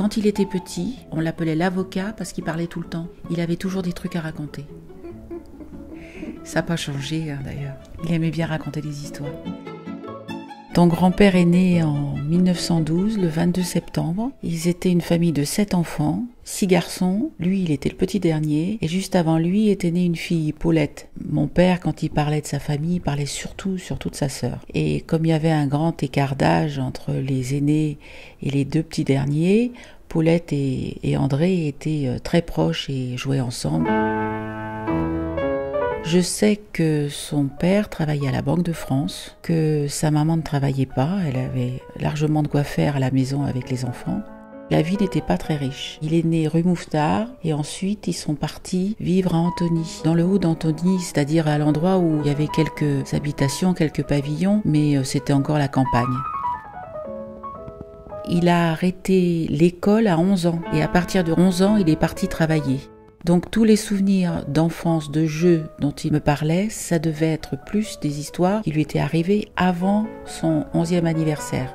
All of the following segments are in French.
quand il était petit, on l'appelait l'avocat parce qu'il parlait tout le temps. Il avait toujours des trucs à raconter. Ça n'a pas changé d'ailleurs. Il aimait bien raconter des histoires. Ton grand-père est né en 1912, le 22 septembre. Ils étaient une famille de 7 enfants, 6 garçons. Lui, il était le petit dernier. Et juste avant lui était née une fille, Paulette. Mon père, quand il parlait de sa famille, il parlait surtout de sa sœur. Et comme il y avait un grand écart d'âge entre les aînés et les 2 petits derniers, Paulette et André étaient très proches et jouaient ensemble. Je sais que son père travaillait à la Banque de France, que sa maman ne travaillait pas, elle avait largement de quoi faire à la maison avec les enfants. La vie n'était pas très riche. Il est né rue Mouffetard et ensuite ils sont partis vivre à Antony. Dans le haut d'Antony, c'est-à-dire à l'endroit où il y avait quelques habitations, quelques pavillons, mais c'était encore la campagne. Il a arrêté l'école à 11 ans et à partir de 11 ans, il est parti travailler. Donc tous les souvenirs d'enfance, de jeux dont il me parlait, ça devait être plus des histoires qui lui étaient arrivées avant son 11e anniversaire.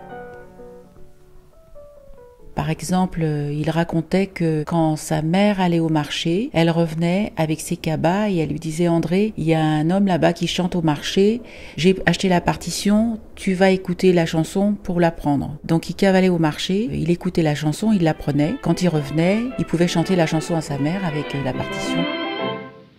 Par exemple, il racontait que quand sa mère allait au marché, elle revenait avec ses cabas et elle lui disait « André, il y a un homme là-bas qui chante au marché, j'ai acheté la partition, tu vas écouter la chanson pour l'apprendre. » Donc il cavalait au marché, il écoutait la chanson, il l'apprenait. Quand il revenait, il pouvait chanter la chanson à sa mère avec la partition.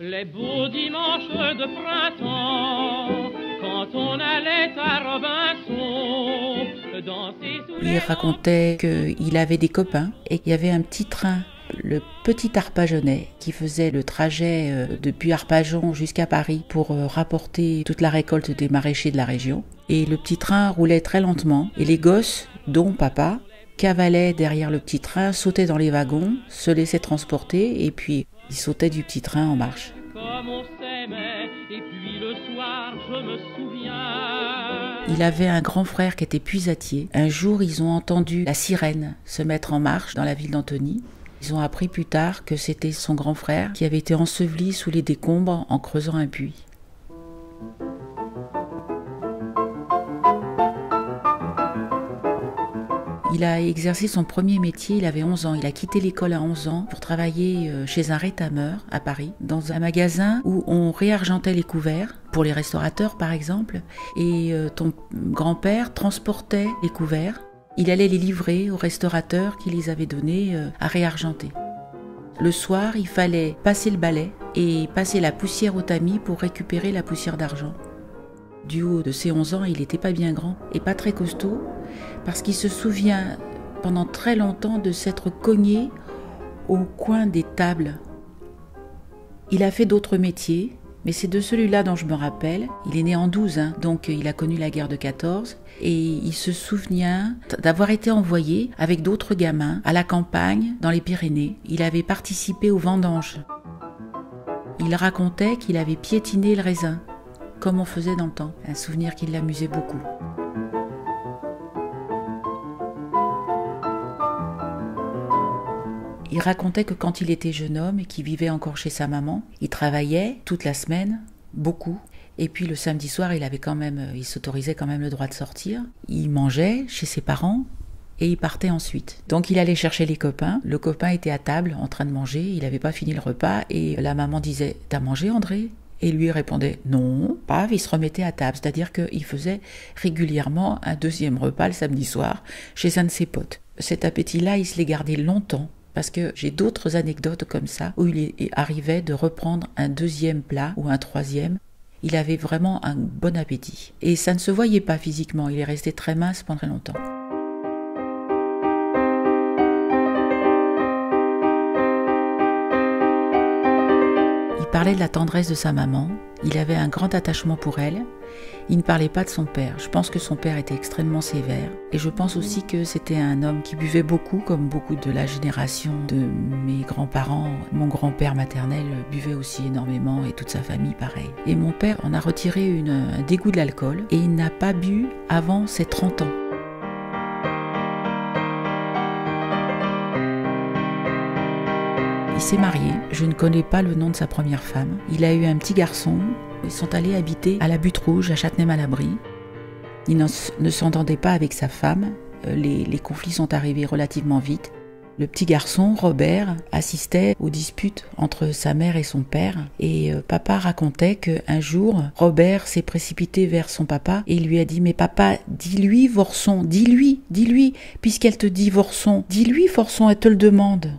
Les beaux dimanches de printemps, quand on allait à Robinson, danser sous les... Il racontait qu'il avait des copains et qu'il y avait un petit train, le petit Arpajonais, qui faisait le trajet depuis Arpajon jusqu'à Paris pour rapporter toute la récolte des maraîchers de la région. Et le petit train roulait très lentement et les gosses, dont papa, cavalaient derrière le petit train, sautaient dans les wagons, se laissaient transporter et puis ils sautaient du petit train en marche. Comme on s'aimait, et puis le soir, je me souviens. Il avait un grand frère qui était puisatier. Un jour, ils ont entendu la sirène se mettre en marche dans la ville d'Antony. Ils ont appris plus tard que c'était son grand frère qui avait été enseveli sous les décombres en creusant un puits. Il a exercé son premier métier, il avait 11 ans. Il a quitté l'école à 11 ans pour travailler chez un rétameur à Paris, dans un magasin où on réargentait les couverts, pour les restaurateurs par exemple, et ton grand-père transportait les couverts. Il allait les livrer aux restaurateurs qui les avaient donnés à réargenter. Le soir, il fallait passer le balai et passer la poussière au tamis pour récupérer la poussière d'argent. Du haut de ses 11 ans, il n'était pas bien grand et pas très costaud, parce qu'il se souvient pendant très longtemps de s'être cogné au coin des tables. Il a fait d'autres métiers, mais c'est de celui-là dont je me rappelle. Il est né en 12, donc il a connu la guerre de 14, et il se souvient d'avoir été envoyé avec d'autres gamins à la campagne, dans les Pyrénées. Il avait participé aux vendanges. Il racontait qu'il avait piétiné le raisin, comme on faisait dans le temps, un souvenir qui l'amusait beaucoup. Il racontait que quand il était jeune homme et qu'il vivait encore chez sa maman, il travaillait toute la semaine, beaucoup, et puis le samedi soir, il s'autorisait quand même le droit de sortir. Il mangeait chez ses parents et il partait ensuite. Donc il allait chercher les copains, le copain était à table en train de manger, il n'avait pas fini le repas et la maman disait « T'as mangé, André ?» Et lui répondait « Non », paf, il se remettait à table. C'est-à-dire qu'il faisait régulièrement un deuxième repas le samedi soir chez un de ses potes. Cet appétit-là, il se l'est gardé longtemps, parce que j'ai d'autres anecdotes comme ça, où il arrivait de reprendre un deuxième plat ou un troisième. Il avait vraiment un bon appétit. Et ça ne se voyait pas physiquement, il est resté très mince pendant longtemps. Il parlait de la tendresse de sa maman, il avait un grand attachement pour elle, il ne parlait pas de son père. Je pense que son père était extrêmement sévère et je pense aussi que c'était un homme qui buvait beaucoup, comme beaucoup de la génération de mes grands-parents. Mon grand-père maternel buvait aussi énormément et toute sa famille pareil. Et mon père en a retiré un dégoût de l'alcool et il n'a pas bu avant ses 30 ans. Il s'est marié, je ne connais pas le nom de sa première femme. Il a eu un petit garçon, ils sont allés habiter à la Butte Rouge, à Châtenay-Malabry. Il ne s'entendait pas avec sa femme, les conflits sont arrivés relativement vite. Le petit garçon, Robert, assistait aux disputes entre sa mère et son père. Et papa racontait qu'un jour, Robert s'est précipité vers son papa et il lui a dit « Mais papa, dis-lui, Vorson, dis-lui, puisqu'elle te dit Vorson, dis-lui, Vorson, elle te le demande. »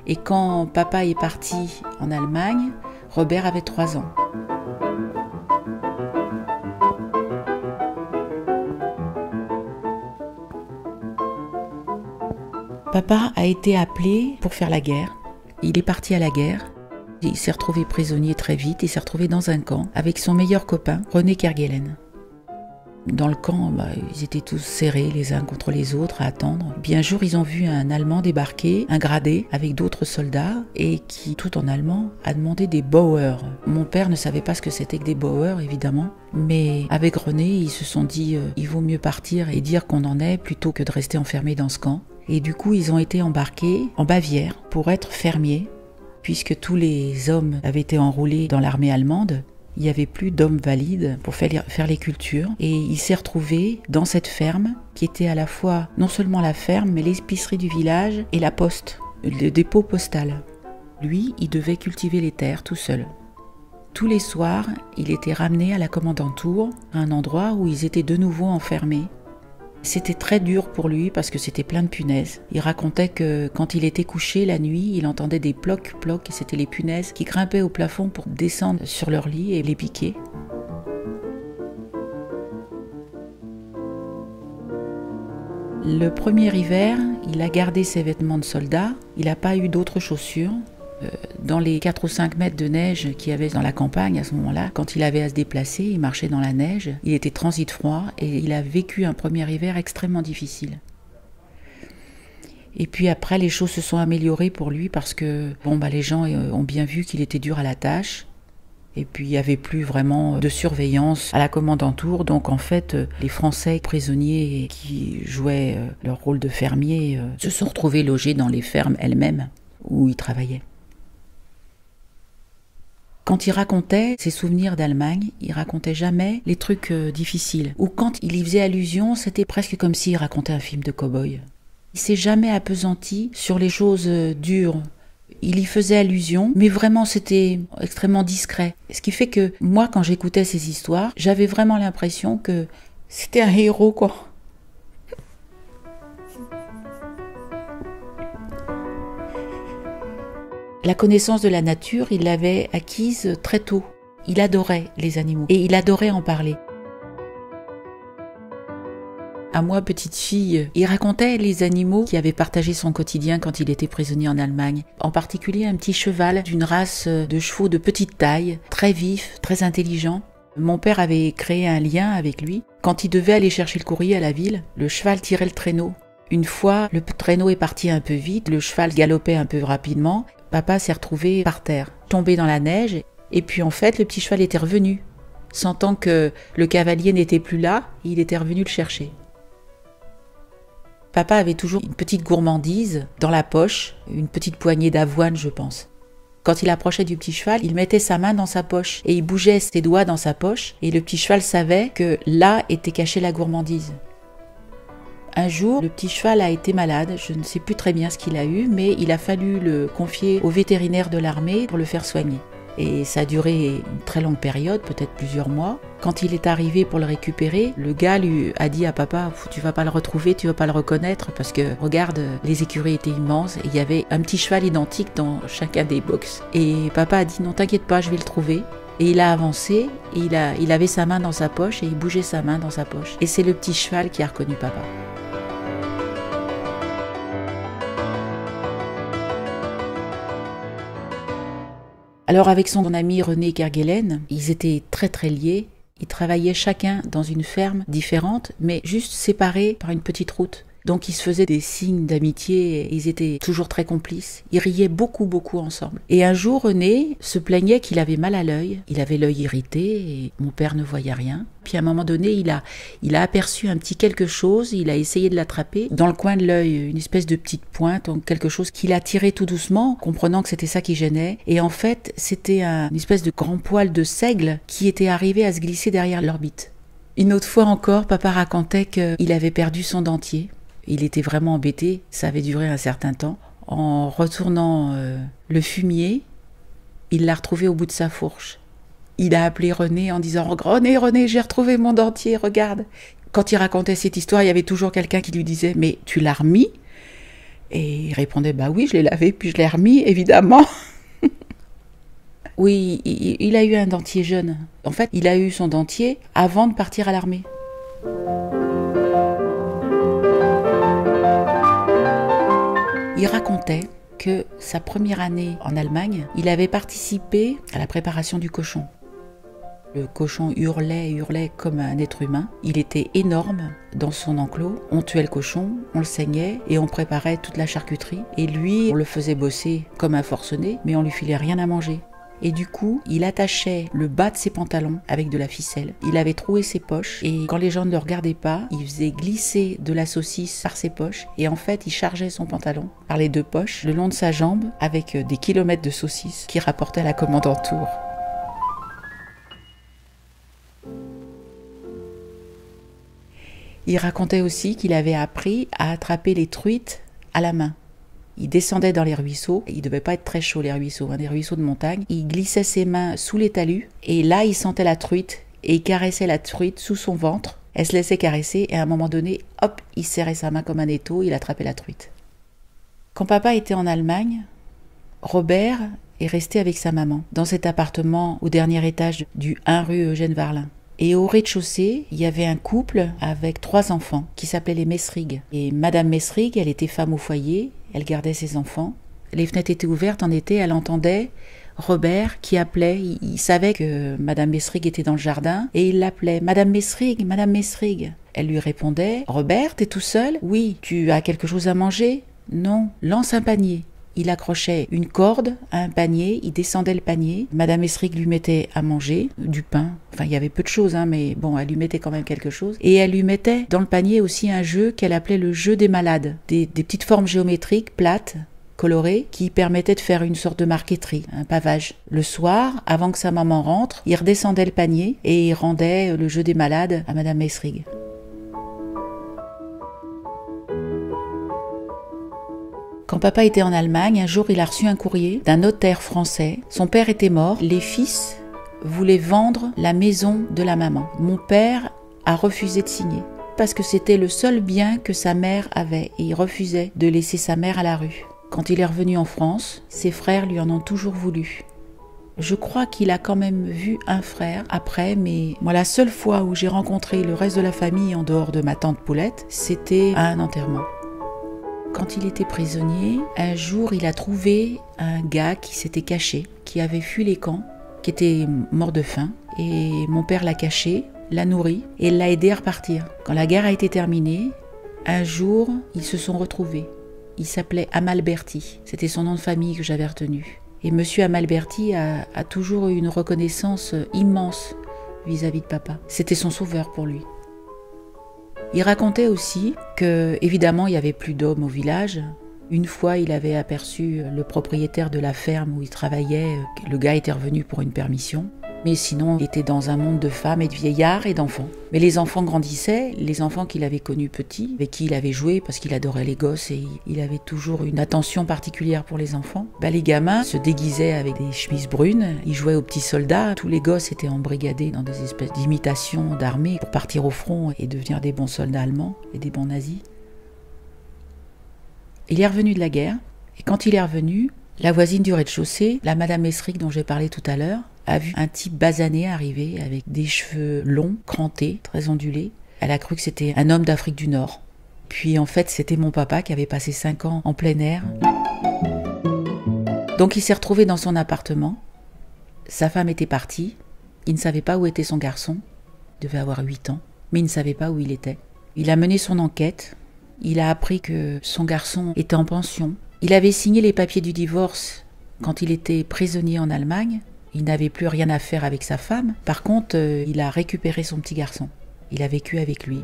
Et quand papa est parti en Allemagne, Robert avait 3 ans. Papa a été appelé pour faire la guerre. Il est parti à la guerre. Il s'est retrouvé prisonnier très vite. Il s'est retrouvé dans un camp avec son meilleur copain, René Kerguelen. Dans le camp, ils étaient tous serrés les uns contre les autres à attendre. Puis un jour, ils ont vu un Allemand débarquer, un gradé, avec d'autres soldats, et qui, tout en allemand, a demandé des Bauer. Mon père ne savait pas ce que c'était que des Bauer, évidemment. Mais avec René, ils se sont dit il vaut mieux partir et dire qu'on en est plutôt que de rester enfermés dans ce camp. Et du coup, ils ont été embarqués en Bavière pour être fermiers, puisque tous les hommes avaient été enrôlés dans l'armée allemande. Il n'y avait plus d'hommes valides pour faire les cultures. Et il s'est retrouvé dans cette ferme qui était à la fois non seulement la ferme, mais l'épicerie du village et la poste, le dépôt postal. Lui, il devait cultiver les terres tout seul. Tous les soirs, il était ramené à la commandanture, à un endroit où ils étaient de nouveau enfermés. C'était très dur pour lui parce que c'était plein de punaises. Il racontait que quand il était couché la nuit, il entendait des plocs, et c'était les punaises qui grimpaient au plafond pour descendre sur leur lit et les piquer. Le premier hiver, il a gardé ses vêtements de soldat, il n'a pas eu d'autres chaussures. Dans les 4 ou 5 mètres de neige qu'il y avait dans la campagne à ce moment-là, quand il avait à se déplacer, il marchait dans la neige, il était transit froid et il a vécu un premier hiver extrêmement difficile. Et puis après, les choses se sont améliorées pour lui parce que les gens ont bien vu qu'il était dur à la tâche. Et puis il n'y avait plus vraiment de surveillance à la commandanture, donc en fait les Français prisonniers qui jouaient leur rôle de fermiers se sont retrouvés logés dans les fermes elles-mêmes où ils travaillaient. Quand il racontait ses souvenirs d'Allemagne, il racontait jamais les trucs difficiles. Ou quand il y faisait allusion, c'était presque comme s'il racontait un film de cow-boy. Il s'est jamais appesanti sur les choses dures. Il y faisait allusion, mais vraiment c'était extrêmement discret. Ce qui fait que moi, quand j'écoutais ces histoires, j'avais vraiment l'impression que c'était un héros, quoi. La connaissance de la nature, il l'avait acquise très tôt. Il adorait les animaux et il adorait en parler. À moi, petite fille, il racontait les animaux qui avaient partagé son quotidien quand il était prisonnier en Allemagne. En particulier un petit cheval d'une race de chevaux de petite taille, très vif, très intelligent. Mon père avait créé un lien avec lui. Quand il devait aller chercher le courrier à la ville, le cheval tirait le traîneau. Une fois, le traîneau est parti un peu vite, le cheval galopait un peu rapidement. Papa s'est retrouvé par terre, tombé dans la neige, et puis en fait, le petit cheval était revenu. Sentant que le cavalier n'était plus là, il était revenu le chercher. Papa avait toujours une petite gourmandise dans la poche, une petite poignée d'avoine, je pense. Quand il approchait du petit cheval, il mettait sa main dans sa poche, et il bougeait ses doigts dans sa poche, et le petit cheval savait que là était cachée la gourmandise. Un jour, le petit cheval a été malade, je ne sais plus très bien ce qu'il a eu, mais il a fallu le confier au vétérinaire de l'armée pour le faire soigner. Et ça a duré une très longue période, peut-être plusieurs mois. Quand il est arrivé pour le récupérer, le gars lui a dit à papa « Tu vas pas le retrouver, tu vas pas le reconnaître parce que regarde, les écuries étaient immenses et il y avait un petit cheval identique dans chacun des box. » Et papa a dit « Non, t'inquiète pas, je vais le trouver. » Et il a avancé, et il avait sa main dans sa poche et il bougeait sa main dans sa poche. Et c'est le petit cheval qui a reconnu papa. Alors avec son ami René Kerguelen, ils étaient très très liés. Ils travaillaient chacun dans une ferme différente, mais juste séparés par une petite route. Donc ils se faisaient des signes d'amitié, et ils étaient toujours très complices. Ils riaient beaucoup ensemble. Et un jour, René se plaignait qu'il avait mal à l'œil. Il avait l'œil irrité et mon père ne voyait rien. Puis à un moment donné, il a aperçu un petit quelque chose, il a essayé de l'attraper. Dans le coin de l'œil, une espèce de petite pointe, donc quelque chose qu'il a tiré tout doucement, comprenant que c'était ça qui gênait. Et en fait, c'était une espèce de grand poil de seigle qui était arrivé à se glisser derrière l'orbite. Une autre fois encore, papa racontait qu'il avait perdu son dentier. Il était vraiment embêté, ça avait duré un certain temps. En retournant le fumier, il l'a retrouvé au bout de sa fourche. Il a appelé René en disant « René, j'ai retrouvé mon dentier, regarde !» Quand il racontait cette histoire, il y avait toujours quelqu'un qui lui disait « Mais tu l'as remis ?» Et il répondait « Bah oui, je l'ai lavé, puis je l'ai remis, évidemment !» Oui, il a eu un dentier jeune. En fait, il a eu son dentier avant de partir à l'armée. Il racontait que sa première année en Allemagne, il avait participé à la préparation du cochon. Le cochon hurlait comme un être humain. Il était énorme dans son enclos. On tuait le cochon, on le saignait et on préparait toute la charcuterie. Et lui, on le faisait bosser comme un forcené, mais on lui filait rien à manger. Et du coup, il attachait le bas de ses pantalons avec de la ficelle. Il avait troué ses poches et quand les gens ne le regardaient pas, il faisait glisser de la saucisse par ses poches et en fait, il chargeait son pantalon par les 2 poches le long de sa jambe avec des kilomètres de saucisse qui rapportaient à la commandanture. Il racontait aussi qu'il avait appris à attraper les truites à la main. Il descendait dans les ruisseaux, il ne devait pas être très chaud les ruisseaux, des ruisseaux de montagne. Il glissait ses mains sous les talus et là il sentait la truite et il caressait la truite sous son ventre. Elle se laissait caresser et à un moment donné, hop, il serrait sa main comme un étau, il attrapait la truite. Quand papa était en Allemagne, Robert est resté avec sa maman dans cet appartement au dernier étage du 1 rue Eugène Varlin. Et au rez-de-chaussée, il y avait un couple avec 3 enfants qui s'appelaient les Messrig. Et Madame Messrig, elle était femme au foyer, elle gardait ses enfants. Les fenêtres étaient ouvertes en été, elle entendait Robert qui appelait. Il savait que Madame Messrig était dans le jardin et il l'appelait « Madame Messrig, Madame Messrig ». Elle lui répondait « Robert, t'es tout seul ? Oui. Tu as quelque chose à manger ? Non. Lance un panier. » Il accrochait une corde à un panier, il descendait le panier. Madame Messrig lui mettait à manger du pain. Enfin, il y avait peu de choses, mais bon, elle lui mettait quand même quelque chose. Et elle lui mettait dans le panier aussi un jeu qu'elle appelait le jeu des malades. Des petites formes géométriques plates, colorées, qui permettaient de faire une sorte de marqueterie, un pavage. Le soir, avant que sa maman rentre, il redescendait le panier et il rendait le jeu des malades à Madame Messrig. Quand papa était en Allemagne, un jour il a reçu un courrier d'un notaire français. Son père était mort, les fils voulaient vendre la maison de la maman. Mon père a refusé de signer parce que c'était le seul bien que sa mère avait et il refusait de laisser sa mère à la rue. Quand il est revenu en France, ses frères lui en ont toujours voulu. Je crois qu'il a quand même vu un frère après, mais moi la seule fois où j'ai rencontré le reste de la famille en dehors de ma tante Poulette, c'était à un enterrement. Quand il était prisonnier, un jour, il a trouvé un gars qui s'était caché, qui avait fui les camps, qui était mort de faim. Et mon père l'a caché, l'a nourri et l'a aidé à repartir. Quand la guerre a été terminée, un jour, ils se sont retrouvés. Il s'appelait Amalberti. C'était son nom de famille que j'avais retenu. Et monsieur Amalberti a toujours eu une reconnaissance immense vis-à-vis de papa. C'était son sauveur pour lui. Il racontait aussi que, évidemment, il n'y avait plus d'hommes au village. Une fois, il avait aperçu le propriétaire de la ferme où il travaillait. Le gars était revenu pour une permission. Mais sinon, il était dans un monde de femmes et de vieillards et d'enfants. Mais les enfants grandissaient, les enfants qu'il avait connus petits, avec qui il avait joué parce qu'il adorait les gosses et il avait toujours une attention particulière pour les enfants. Les gamins se déguisaient avec des chemises brunes, ils jouaient aux petits soldats. Tous les gosses étaient embrigadés dans des espèces d'imitations d'armée pour partir au front et devenir des bons soldats allemands et des bons nazis. Il est revenu de la guerre et quand il est revenu, la voisine du rez-de-chaussée, la Madame Messrig dont j'ai parlé tout à l'heure, a vu un type basané arriver avec des cheveux longs, crantés, très ondulés. Elle a cru que c'était un homme d'Afrique du Nord. Puis en fait, c'était mon papa qui avait passé 5 ans en plein air. Donc il s'est retrouvé dans son appartement. Sa femme était partie. Il ne savait pas où était son garçon. Il devait avoir 8 ans, mais il ne savait pas où il était. Il a mené son enquête. Il a appris que son garçon était en pension. Il avait signé les papiers du divorce quand il était prisonnier en Allemagne. Il n'avait plus rien à faire avec sa femme. Par contre, il a récupéré son petit garçon. Il a vécu avec lui.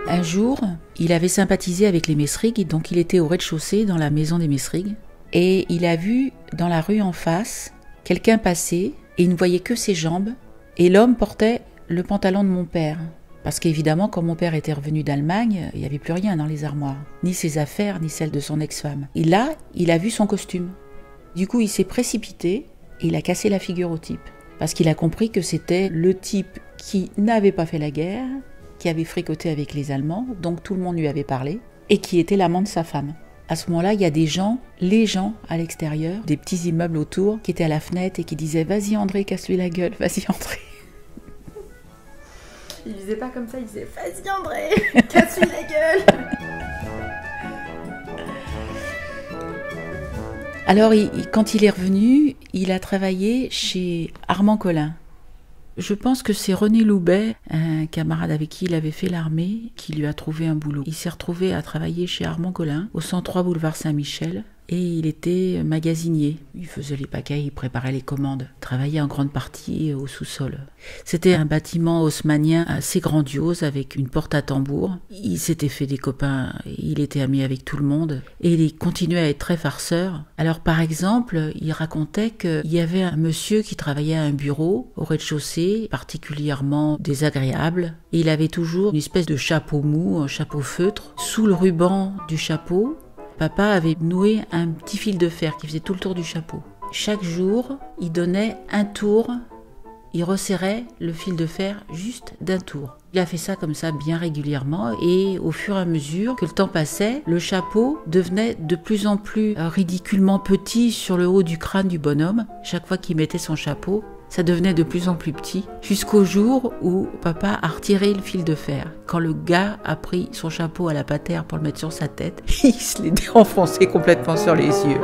Un jour, il avait sympathisé avec les Messrig, donc il était au rez-de-chaussée dans la maison des Messrig. Et il a vu dans la rue en face quelqu'un passer et il ne voyait que ses jambes. Et l'homme portait le pantalon de mon père. Parce qu'évidemment, quand mon père était revenu d'Allemagne, il n'y avait plus rien dans les armoires. Ni ses affaires, ni celles de son ex-femme. Et là, il a vu son costume. Du coup, il s'est précipité et il a cassé la figure au type. Parce qu'il a compris que c'était le type qui n'avait pas fait la guerre, qui avait fricoté avec les Allemands, donc tout le monde lui avait parlé, et qui était l'amant de sa femme. À ce moment-là, il y a les gens à l'extérieur, des petits immeubles autour, qui étaient à la fenêtre et qui disaient « Vas-y André, casse-lui la gueule, vas-y André ». Il disait pas comme ça, il disait « Vas-y André, casse-lui la gueule ». Alors, quand il est revenu, il a travaillé chez Armand Collin. Je pense que c'est René Loubet, un camarade avec qui il avait fait l'armée, qui lui a trouvé un boulot. Il s'est retrouvé à travailler chez Armand Collin, au 103 boulevard Saint-Michel, et il était magasinier. Il faisait les paquets, il préparait les commandes. Il travaillait en grande partie au sous-sol. C'était un bâtiment haussmannien assez grandiose, avec une porte à tambour. Il s'était fait des copains, il était ami avec tout le monde, et il continuait à être très farceur. Alors par exemple, il racontait qu'il y avait un monsieur qui travaillait à un bureau au rez-de-chaussée, particulièrement désagréable, et il avait toujours une espèce de chapeau mou, un chapeau feutre. Sous le ruban du chapeau, papa avait noué un petit fil de fer qui faisait tout le tour du chapeau. Chaque jour, il donnait un tour, il resserrait le fil de fer juste d'un tour. Il a fait ça comme ça bien régulièrement et au fur et à mesure que le temps passait, le chapeau devenait de plus en plus ridiculement petit sur le haut du crâne du bonhomme. Chaque fois qu'il mettait son chapeau, ça devenait de plus en plus petit, jusqu'au jour où papa a retiré le fil de fer. Quand le gars a pris son chapeau à la patère pour le mettre sur sa tête, il se l'est enfoncé complètement sur les yeux.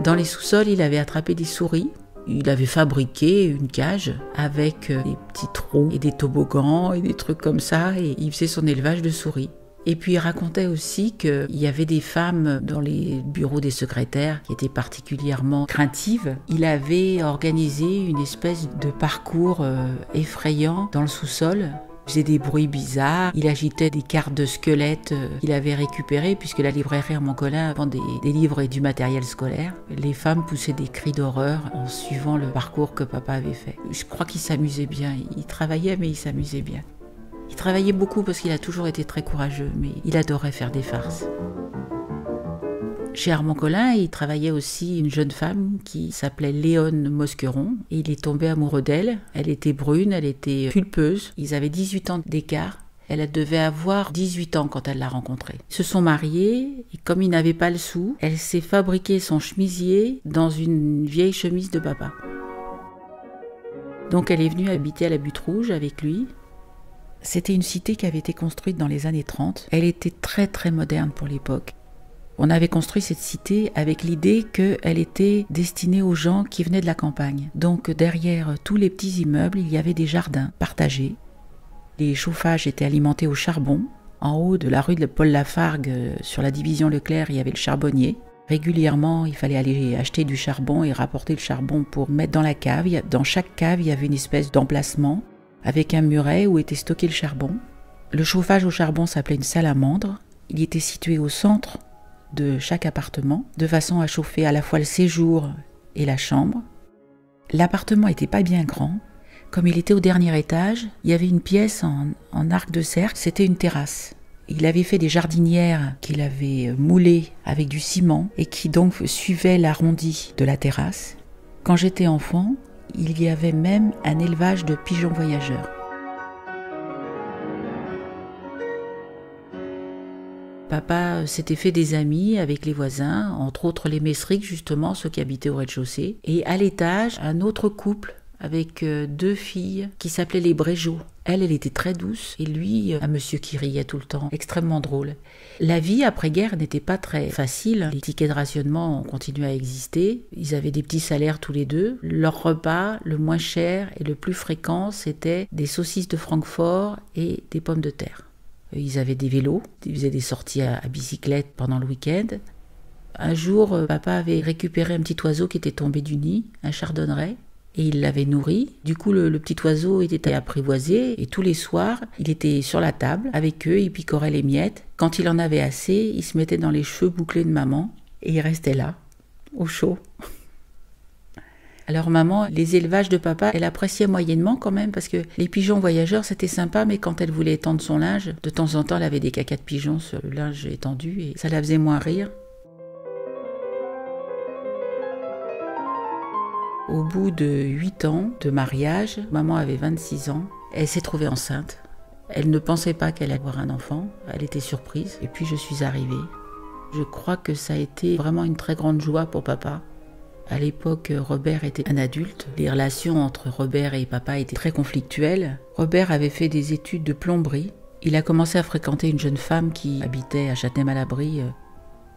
Dans les sous-sols, il avait attrapé des souris. Il avait fabriqué une cage avec des petits trous et des toboggans et des trucs comme ça, et il faisait son élevage de souris. Et puis il racontait aussi qu'il y avait des femmes dans les bureaux des secrétaires qui étaient particulièrement craintives. Il avait organisé une espèce de parcours effrayant dans le sous-sol. Il faisait des bruits bizarres, il agitait des cartes de squelettes qu'il avait récupérées, puisque la librairie Armand Collin vend des livres et du matériel scolaire. Les femmes poussaient des cris d'horreur en suivant le parcours que papa avait fait. Je crois qu'il s'amusait bien, il travaillait mais il s'amusait bien. Il travaillait beaucoup parce qu'il a toujours été très courageux, mais il adorait faire des farces. Chez Armand Collin, il travaillait aussi une jeune femme qui s'appelait Léone Mosqueron, et il est tombé amoureux d'elle. Elle était brune, elle était pulpeuse, ils avaient 18 ans d'écart. Elle devait avoir 18 ans quand elle l'a rencontré. Ils se sont mariés, et comme il n'avait pas le sou, elle s'est fabriqué son chemisier dans une vieille chemise de papa. Donc elle est venue habiter à la Butte Rouge avec lui. C'était une cité qui avait été construite dans les années 30. Elle était très très moderne pour l'époque. On avait construit cette cité avec l'idée qu'elle était destinée aux gens qui venaient de la campagne. Donc derrière tous les petits immeubles, il y avait des jardins partagés. Les chauffages étaient alimentés au charbon. En haut de la rue de Paul Lafargue, sur la division Leclerc, il y avait le charbonnier. Régulièrement, il fallait aller acheter du charbon et rapporter le charbon pour mettre dans la cave. Dans chaque cave, il y avait une espèce d'emplacement avec un muret où était stocké le charbon. Le chauffage au charbon s'appelait une salamandre. Il était situé au centre de chaque appartement, de façon à chauffer à la fois le séjour et la chambre. L'appartement n'était pas bien grand. Comme il était au dernier étage, il y avait une pièce en arc de cercle, c'était une terrasse. Il avait fait des jardinières qu'il avait moulées avec du ciment et qui donc suivaient l'arrondi de la terrasse. Quand j'étais enfant, il y avait même un élevage de pigeons voyageurs. Papa s'était fait des amis avec les voisins, entre autres les Messric, justement, ceux qui habitaient au rez-de-chaussée. Et à l'étage, un autre couple avec 2 filles qui s'appelaient les Brégeot. Elle était très douce et lui, un monsieur qui riait tout le temps, extrêmement drôle. La vie après-guerre n'était pas très facile. Les tickets de rationnement ont continué à exister. Ils avaient des petits salaires tous les deux. Leur repas, le moins cher et le plus fréquent, c'était des saucisses de Francfort et des pommes de terre. Ils avaient des vélos, ils faisaient des sorties à bicyclette pendant le week-end. Un jour, papa avait récupéré un petit oiseau qui était tombé du nid, un chardonneret, et il l'avait nourri. Du coup, le petit oiseau était apprivoisé, et tous les soirs, il était sur la table avec eux, il picorait les miettes. Quand il en avait assez, il se mettait dans les cheveux bouclés de maman, et il restait là, au chaud. Alors maman, les élevages de papa, elle appréciait moyennement quand même, parce que les pigeons voyageurs, c'était sympa, mais quand elle voulait étendre son linge, de temps en temps, elle avait des cacas de pigeons sur le linge étendu, et ça la faisait moins rire. Au bout de 8 ans de mariage, maman avait 26 ans, elle s'est trouvée enceinte. Elle ne pensait pas qu'elle allait avoir un enfant, elle était surprise, et puis je suis arrivée. Je crois que ça a été vraiment une très grande joie pour papa. À l'époque, Robert était un adulte. Les relations entre Robert et papa étaient très conflictuelles. Robert avait fait des études de plomberie. Il a commencé à fréquenter une jeune femme qui habitait à Châtenay-Malabry.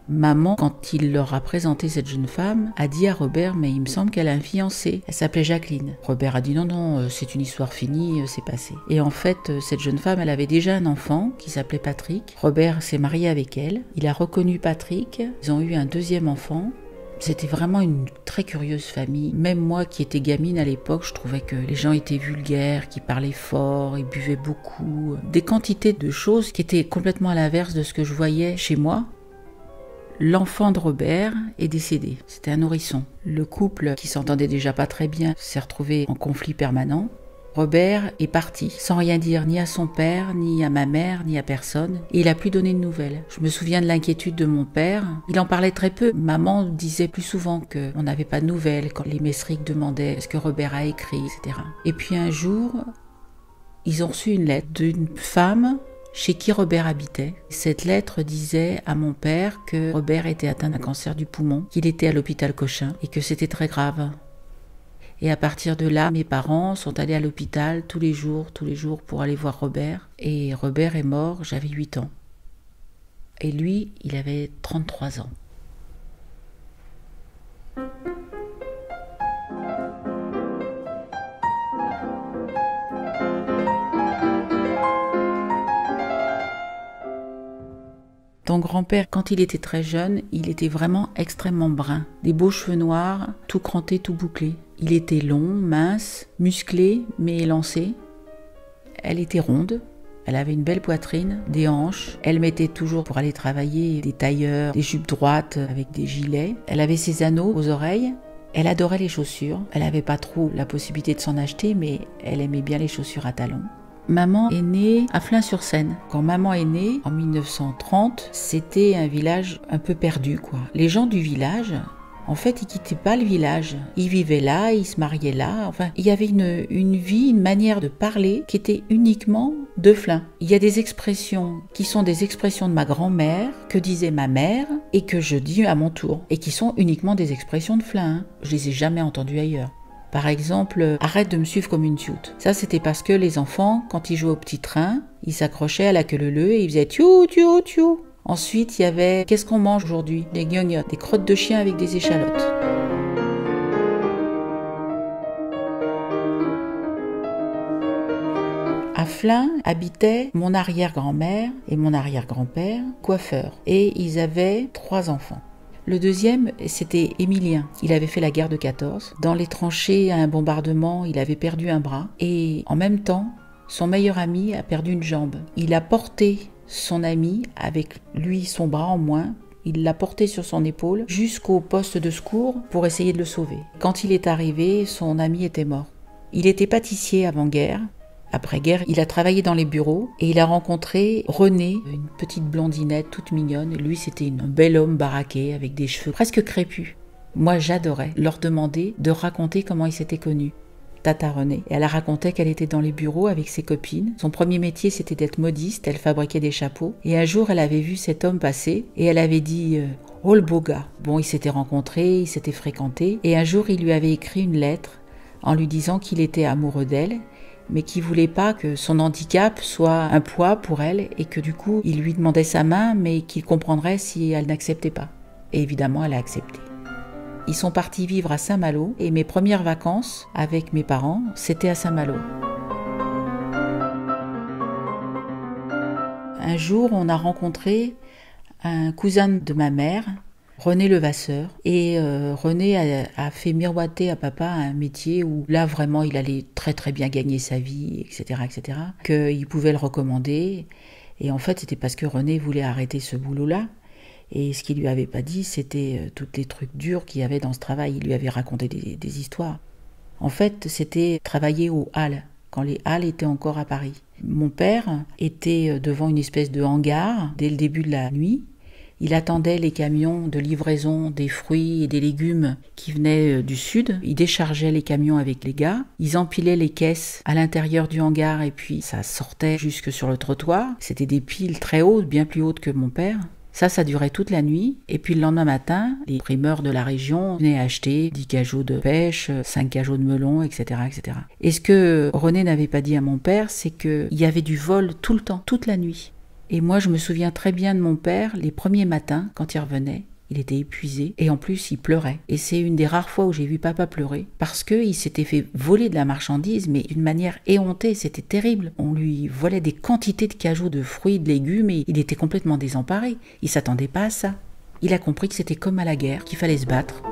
Maman, quand il leur a présenté cette jeune femme, a dit à Robert « mais il me semble qu'elle a un fiancé, elle s'appelait Jacqueline ». Robert a dit « non, c'est une histoire finie, c'est passé ». Et en fait, cette jeune femme, elle avait déjà un enfant qui s'appelait Patrick. Robert s'est marié avec elle, il a reconnu Patrick, ils ont eu un deuxième enfant. C'était vraiment une très curieuse famille. Même moi qui étais gamine à l'époque, je trouvais que les gens étaient vulgaires, qu'ils parlaient fort, ils buvaient beaucoup. Des quantités de choses qui étaient complètement à l'inverse de ce que je voyais chez moi. L'enfant de Robert est décédé. C'était un nourrisson. Le couple, qui s'entendait déjà pas très bien, s'est retrouvé en conflit permanent. Robert est parti, sans rien dire ni à son père, ni à ma mère, ni à personne, et il a plus donné de nouvelles. Je me souviens de l'inquiétude de mon père. Il en parlait très peu. Maman disait plus souvent qu'on n'avait pas de nouvelles quand les Messriques demandaient ce que Robert a écrit, etc. Et puis un jour, ils ont reçu une lettre d'une femme chez qui Robert habitait. Cette lettre disait à mon père que Robert était atteint d'un cancer du poumon, qu'il était à l'hôpital Cochin et que c'était très grave. Et à partir de là, mes parents sont allés à l'hôpital tous les jours pour aller voir Robert. Et Robert est mort, j'avais 8 ans. Et lui, il avait 33 ans. Ton grand-père, quand il était très jeune, il était vraiment extrêmement brun. Des beaux cheveux noirs, tout crantés, tout bouclés. Il était long, mince, musclé, mais élancé. Elle était ronde. Elle avait une belle poitrine, des hanches. Elle mettait toujours pour aller travailler des tailleurs, des jupes droites avec des gilets. Elle avait ses anneaux aux oreilles. Elle adorait les chaussures. Elle n'avait pas trop la possibilité de s'en acheter, mais elle aimait bien les chaussures à talons. Maman est née à Flins-sur-Seine. Quand maman est née, en 1930, c'était un village un peu perdu, quoi. Les gens du village, en fait, ils quittaient pas le village. Ils vivaient là, ils se mariaient là. Enfin, il y avait une vie, une manière de parler qui était uniquement de Flins. Il y a des expressions qui sont des expressions de ma grand-mère, que disait ma mère, et que je dis à mon tour. Et qui sont uniquement des expressions de Flins. Je les ai jamais entendues ailleurs. Par exemple, arrête de me suivre comme une tioute. Ça, c'était parce que les enfants, quand ils jouaient au petit train, ils s'accrochaient à la queue leu et ils faisaient tiou, tiou, tiou. Ensuite, il y avait qu'est-ce qu'on mange aujourd'hui? Des gnognottes, des crottes de chien avec des échalotes. À Flins habitait mon arrière-grand-mère et mon arrière-grand-père, coiffeurs, et ils avaient 3 enfants. Le deuxième, c'était Émilien. Il avait fait la guerre de 14. Dans les tranchées, à un bombardement, il avait perdu un bras. Et en même temps, son meilleur ami a perdu une jambe. Il a porté son ami, avec lui son bras en moins, il l'a porté sur son épaule jusqu'au poste de secours pour essayer de le sauver. Quand il est arrivé, son ami était mort. Il était pâtissier avant-guerre. Après-guerre, il a travaillé dans les bureaux et il a rencontré René, une petite blondinette toute mignonne. Lui, c'était un bel homme baraqué avec des cheveux presque crépus. Moi, j'adorais leur demander de raconter comment ils s'étaient connus. Tata Renée. Et elle a raconté qu'elle était dans les bureaux avec ses copines. Son premier métier, c'était d'être modiste. Elle fabriquait des chapeaux. Et un jour, elle avait vu cet homme passer et elle avait dit « Oh, le beau gars !» Bon, ils s'étaient rencontrés, ils s'étaient fréquentés. Et un jour, il lui avait écrit une lettre en lui disant qu'il était amoureux d'elle, mais qui voulait pas que son handicap soit un poids pour elle et que du coup, il lui demandait sa main, mais qu'il comprendrait si elle n'acceptait pas. Et évidemment, elle a accepté. Ils sont partis vivre à Saint-Malo et mes premières vacances avec mes parents, c'était à Saint-Malo. Un jour, on a rencontré un cousin de ma mère, René Levasseur, et René a fait miroiter à papa un métier où là vraiment il allait très très bien gagner sa vie, etc., qu'il pouvait le recommander. Et en fait, c'était parce que René voulait arrêter ce boulot-là. Et ce qu'il lui avait pas dit, c'était tous les trucs durs qu'il y avait dans ce travail. Il lui avait raconté des histoires. En fait, c'était travailler aux Halles, quand les Halles étaient encore à Paris. Mon père était devant une espèce de hangar dès le début de la nuit. Il attendait les camions de livraison des fruits et des légumes qui venaient du sud. Il déchargeait les camions avec les gars. Ils empilaient les caisses à l'intérieur du hangar et puis ça sortait jusque sur le trottoir. C'était des piles très hautes, bien plus hautes que mon père. Ça durait toute la nuit. Et puis le lendemain matin, les primeurs de la région venaient acheter 10 cajots de pêche, 5 cajots de melon, etc., etc. Et ce que René n'avait pas dit à mon père, c'est qu'il y avait du vol tout le temps, toute la nuit. Et moi, je me souviens très bien de mon père, les premiers matins, quand il revenait, il était épuisé et en plus, il pleurait. Et c'est une des rares fois où j'ai vu papa pleurer parce qu'il s'était fait voler de la marchandise, mais d'une manière éhontée, c'était terrible. On lui volait des quantités de cajots de fruits, de légumes et il était complètement désemparé. Il s'attendait pas à ça. Il a compris que c'était comme à la guerre, qu'il fallait se battre.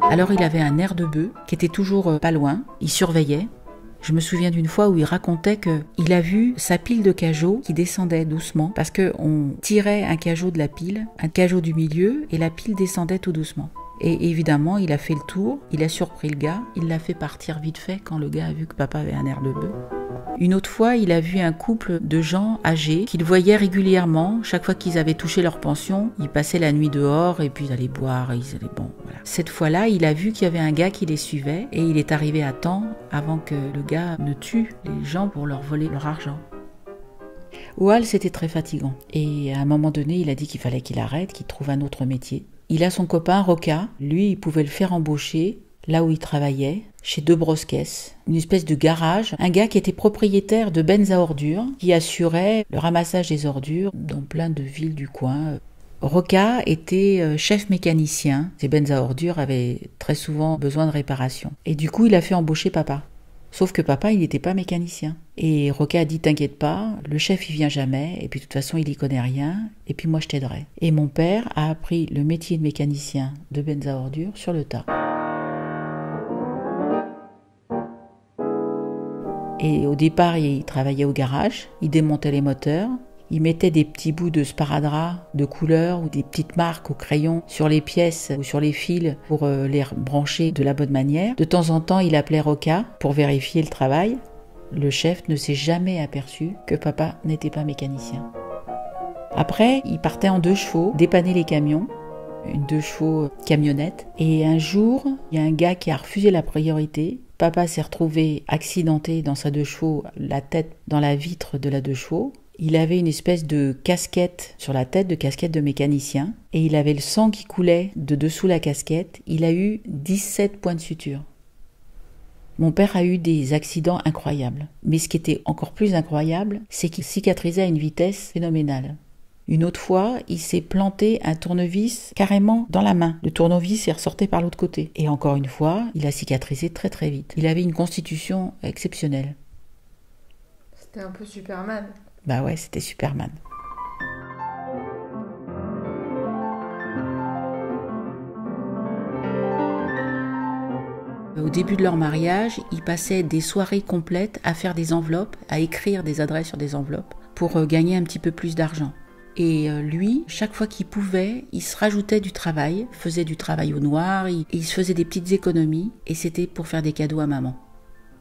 Alors il avait un air de bœuf qui était toujours pas loin, il surveillait. Je me souviens d'une fois où il racontait qu'il a vu sa pile de cajots qui descendait doucement parce qu'on tirait un cajot de la pile, un cajot du milieu et la pile descendait tout doucement. Et évidemment, il a fait le tour, il a surpris le gars, il l'a fait partir vite fait quand le gars a vu que papa avait un air de bœuf. Une autre fois, il a vu un couple de gens âgés qu'il voyait régulièrement. Chaque fois qu'ils avaient touché leur pension, ils passaient la nuit dehors et puis ils allaient boire. Voilà. Cette fois-là, il a vu qu'il y avait un gars qui les suivait et il est arrivé à temps avant que le gars ne tue les gens pour leur voler leur argent. Au Hall, c'était très fatigant. Et à un moment donné, il a dit qu'il fallait qu'il arrête, qu'il trouve un autre métier. Il a son copain, Roca. Lui, il pouvait le faire embaucher là où il travaillait, chez De Brosquès, une espèce de garage, un gars qui était propriétaire de bennes à ordures, qui assurait le ramassage des ordures dans plein de villes du coin. Roca était chef mécanicien. Ces bennes à ordures avaient très souvent besoin de réparation. Et du coup, il a fait embaucher papa. Sauf que papa, il n'était pas mécanicien. Et Roca a dit, t'inquiète pas, le chef il vient jamais, et puis de toute façon il y connaît rien, et puis moi je t'aiderai. Et mon père a appris le métier de mécanicien de bennes à ordures sur le tas. Et au départ, il travaillait au garage, il démontait les moteurs, il mettait des petits bouts de sparadrap de couleur ou des petites marques au crayon sur les pièces ou sur les fils pour les brancher de la bonne manière. De temps en temps, il appelait Roca pour vérifier le travail. Le chef ne s'est jamais aperçu que papa n'était pas mécanicien. Après, il partait en 2 chevaux, dépanner les camions, une 2 chevaux camionnette. Et un jour, il y a un gars qui a refusé la priorité. Papa s'est retrouvé accidenté dans sa 2 chevaux, la tête dans la vitre de la 2 chevaux. Il avait une espèce de casquette sur la tête, de casquette de mécanicien. Et il avait le sang qui coulait de dessous la casquette. Il a eu 17 points de suture. Mon père a eu des accidents incroyables. Mais ce qui était encore plus incroyable, c'est qu'il cicatrisait à une vitesse phénoménale. Une autre fois, il s'est planté un tournevis carrément dans la main. Le tournevis est ressorti par l'autre côté. Et encore une fois, il a cicatrisé très très vite. Il avait une constitution exceptionnelle. C'était un peu Superman. Bah ouais, c'était Superman. Au début de leur mariage, ils passaient des soirées complètes à faire des enveloppes, à écrire des adresses sur des enveloppes pour gagner un petit peu plus d'argent. Et lui, chaque fois qu'il pouvait, il se rajoutait du travail, faisait du travail au noir, il se faisait des petites économies et c'était pour faire des cadeaux à maman.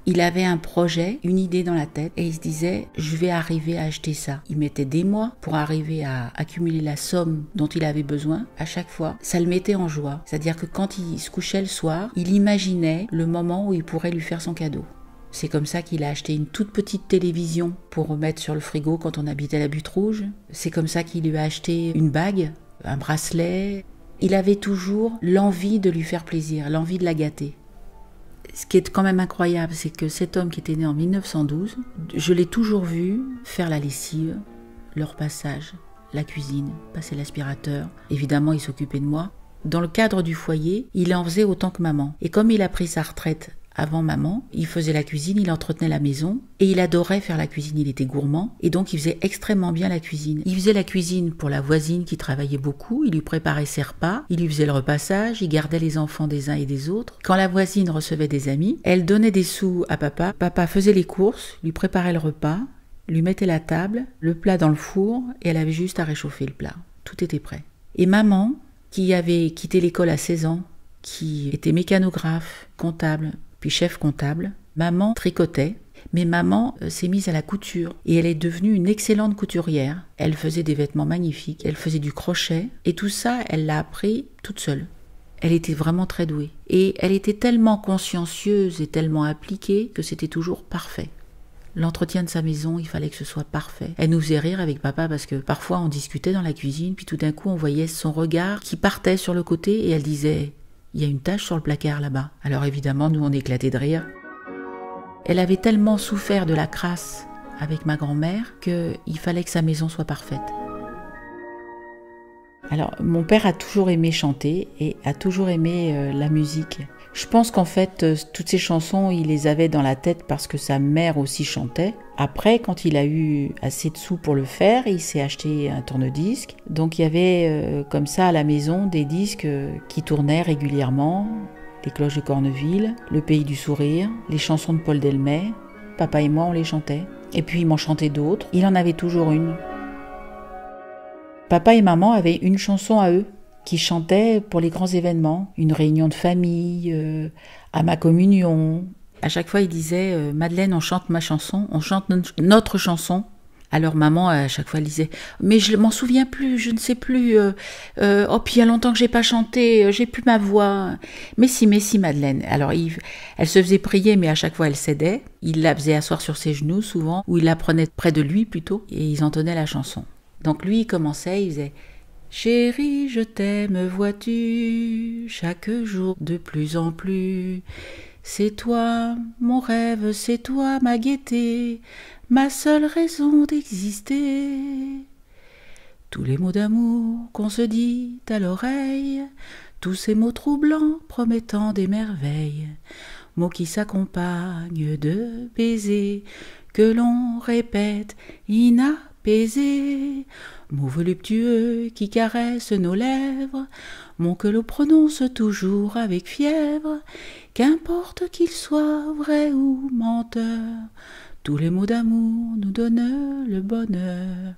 Il avait un projet, une idée dans la tête et il se disait « je vais arriver à acheter ça ». Il mettait des mois pour arriver à accumuler la somme dont il avait besoin. À chaque fois, ça le mettait en joie. C'est-à-dire que quand il se couchait le soir, il imaginait le moment où il pourrait lui faire son cadeau. C'est comme ça qu'il a acheté une toute petite télévision pour remettre sur le frigo quand on habitait la Butte Rouge. C'est comme ça qu'il lui a acheté une bague, un bracelet. Il avait toujours l'envie de lui faire plaisir, l'envie de la gâter. Ce qui est quand même incroyable, c'est que cet homme qui était né en 1912, je l'ai toujours vu faire la lessive, le repassage, la cuisine, passer l'aspirateur. Évidemment, il s'occupait de moi. Dans le cadre du foyer, il en faisait autant que maman. Et comme il a pris sa retraite avant maman, il faisait la cuisine, il entretenait la maison et il adorait faire la cuisine, il était gourmand et donc il faisait extrêmement bien la cuisine. Il faisait la cuisine pour la voisine qui travaillait beaucoup, il lui préparait ses repas, il lui faisait le repassage, il gardait les enfants des uns et des autres. Quand la voisine recevait des amis, elle donnait des sous à papa, papa faisait les courses, lui préparait le repas, lui mettait la table, le plat dans le four et elle avait juste à réchauffer le plat. tout était prêt. Et maman, qui avait quitté l'école à 16 ans, qui était mécanographe, comptable, puis chef comptable, maman tricotait, mais maman s'est mise à la couture et elle est devenue une excellente couturière. Elle faisait des vêtements magnifiques, elle faisait du crochet et tout ça, elle l'a appris toute seule. Elle était vraiment très douée et elle était tellement consciencieuse et tellement appliquée que c'était toujours parfait. L'entretien de sa maison, il fallait que ce soit parfait. Elle nous faisait rire avec papa parce que parfois on discutait dans la cuisine, puis tout d'un coup on voyait son regard qui partait sur le côté et elle disait « Il y a une tache sur le placard là-bas ». Alors évidemment, nous on éclatait de rire. Elle avait tellement souffert de la crasse avec ma grand-mère qu'il fallait que sa maison soit parfaite. Alors, mon père a toujours aimé chanter et a toujours aimé la musique. Je pense qu'en fait, toutes ces chansons, il les avait dans la tête parce que sa mère aussi chantait. Après, quand il a eu assez de sous pour le faire, il s'est acheté un tourne-disque. Donc, il y avait comme ça à la maison des disques qui tournaient régulièrement. Les cloches de Corneville, Le Pays du Sourire, les chansons de Paul Delmet. Papa et moi, on les chantait. Et puis, il m'en chantait d'autres. Il en avait toujours une. Papa et maman avaient une chanson à eux, qui chantaient pour les grands événements. Une réunion de famille, à ma communion. À chaque fois, ils disaient « Madeleine, on chante ma chanson, on chante notre chanson ». Alors maman, à chaque fois, elle disait « Mais je m'en souviens plus, je ne sais plus. Oh, puis il y a longtemps que j'ai pas chanté, j'ai plus ma voix. » Mais si, Madeleine. Alors elle se faisait prier, mais à chaque fois, elle cédait. Il la faisait asseoir sur ses genoux, souvent, ou il la prenait près de lui, plutôt, et ils entonnaient la chanson. Donc lui, il commençait, il faisait « Chérie, je t'aime, vois-tu, chaque jour de plus en plus. C'est toi, mon rêve, c'est toi, ma gaieté, ma seule raison d'exister. Tous les mots d'amour qu'on se dit à l'oreille, tous ces mots troublants promettant des merveilles, mots qui s'accompagnent de baisers que l'on répète inapaisés, mots voluptueux qui caressent nos lèvres, mots que l'on prononce toujours avec fièvre, qu'importe qu'ils soient vrais ou menteurs, tous les mots d'amour nous donnent le bonheur. »